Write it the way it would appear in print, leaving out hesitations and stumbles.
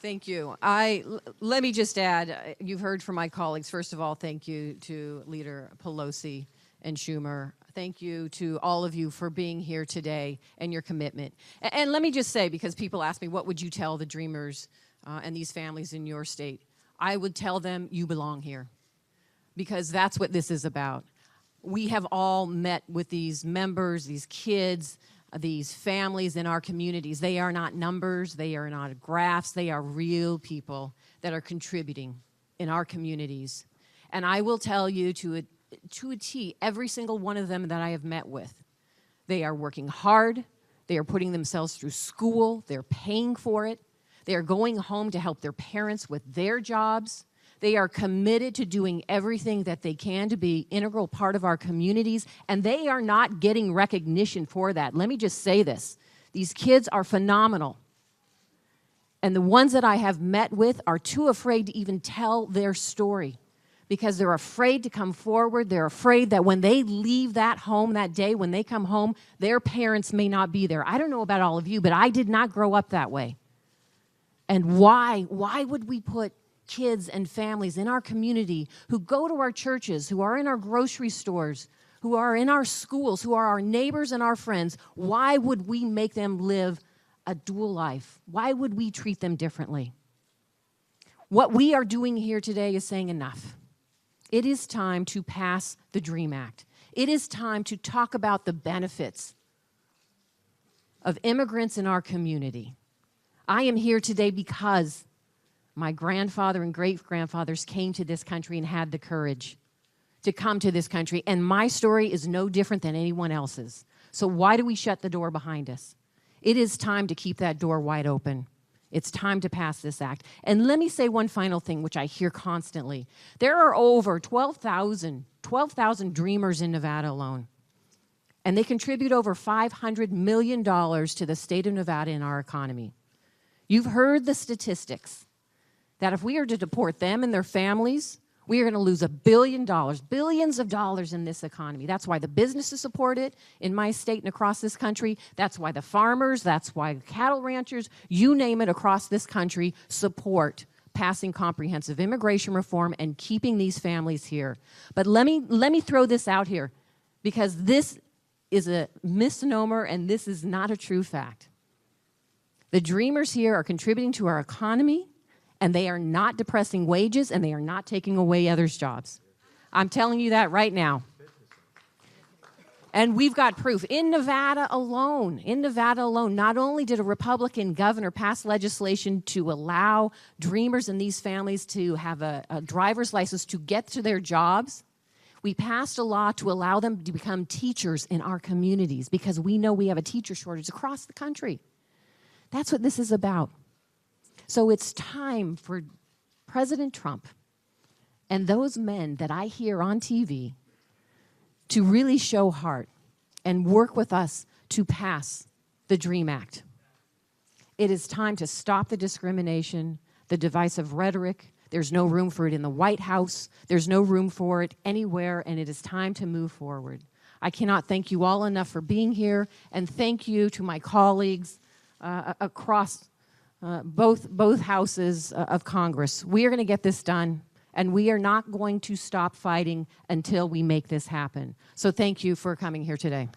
Thank you. Let me just add, you've heard from my colleagues. First of all, thank you to Leader Pelosi and Schumer. Thank you to all of you for being here today and your commitment. And let me just say, because people ask me, what would you tell the dreamers and these families in your state? I would tell them, you belong here, because that's what this is about. We have all met with these members, these kids, these families in our communities. They are not numbers, they are not graphs, they are real people that are contributing in our communities. And I will tell you to a T, every single one of them that I have met with, they are working hard, they are putting themselves through school, they're paying for it, they are going home to help their parents with their jobs. They are committed to doing everything that they can to be an integral part of our communities, and they are not getting recognition for that. Let me just say this. These kids are phenomenal. And the ones that I have met with are too afraid to even tell their story because they're afraid to come forward. They're afraid that when they leave that home that day, when they come home, their parents may not be there. I don't know about all of you, but I did not grow up that way. And why? Why would we put kids and families in our community who go to our churches, who are in our grocery stores, who are in our schools, who are our neighbors and our friends, why would we make them live a dual life? Why would we treat them differently? What we are doing here today is saying enough. It is time to pass the DREAM Act. It is time to talk about the benefits of immigrants in our community. I am here today because my grandfather and great-grandfathers came to this country and had the courage to come to this country, and my story is no different than anyone else's. So why do we shut the door behind us? It is time to keep that door wide open. It's time to pass this act. And let me say one final thing, which I hear constantly. There are over 12,000 dreamers in Nevada alone, and they contribute over $500 million to the state of Nevada and our economy. You've heard the statistics that if we are to deport them and their families, we are going to lose $1 billion, billions of dollars in this economy. That's why the businesses support it in my state and across this country. That's why the farmers, that's why cattle ranchers, you name it, across this country support passing comprehensive immigration reform and keeping these families here. But let me throw this out here, because this is a misnomer and this is not a true fact. The dreamers here are contributing to our economy, and they are not depressing wages, and they are not taking away others' jobs. I'm telling you that right now. And we've got proof. In Nevada alone, not only did a Republican governor pass legislation to allow dreamers and these families to have a driver's license to get to their jobs, we passed a law to allow them to become teachers in our communities, because we know we have a teacher shortage across the country. That's what this is about. So it's time for President Trump and those men that I hear on TV to really show heart and work with us to pass the DREAM Act. It is time to stop the discrimination, the divisive rhetoric. There's no room for it in the White House. There's no room for it anywhere, and it is time to move forward. I cannot thank you all enough for being here, and thank you to my colleagues across both houses of Congress. We are going to get this done, and we are not going to stop fighting until we make this happen. So thank you for coming here today.